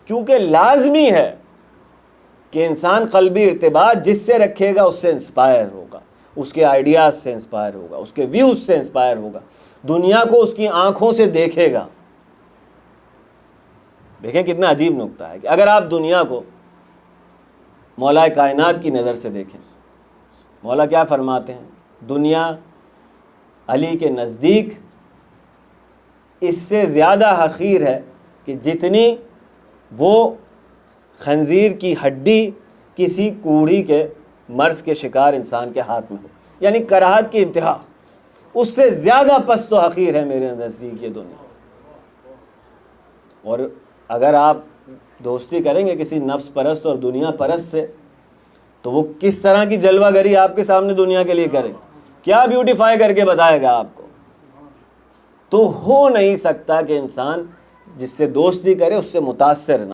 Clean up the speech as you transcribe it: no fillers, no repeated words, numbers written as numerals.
کیونکہ لازمی ہے کہ انسان قلبی ارتباط جس سے رکھے گا اس سے انسپائر ہوگا، اس کے آئیڈیاز سے انسپائر ہوگا، اس کے ویوز سے انسپائر ہوگا، دنیا کو اس کی آنکھوں سے دیکھے گا۔ دیکھیں کتنا عجیب نکتہ ہے کہ اگر آپ دنیا کو مولا کائنات کی نظر سے دیکھیں، مولا کیا فرماتے ہیں؟ دنیا علی کے نزدیک اس سے زیادہ حقیر ہے کہ جتنی وہ خنزیر کی ہڈی کسی کوڑی کے مرض کے شکار انسان کے ہاتھ میں ہو، یعنی کراہت کی انتہا، اس سے زیادہ پست و حقیر ہے میرے نزدیک یہ دنیا۔ اور اگر آپ دوستی کریں گے کسی نفس پرست اور دنیا پرست سے تو وہ کس طرح کی جلوہ گری آپ کے سامنے دنیا کے لیے کرے، کیا بیوٹیفائی کر کے بتائے گا آپ کو۔ تو ہو نہیں سکتا کہ انسان جس سے دوستی کرے اس سے متاثر نہ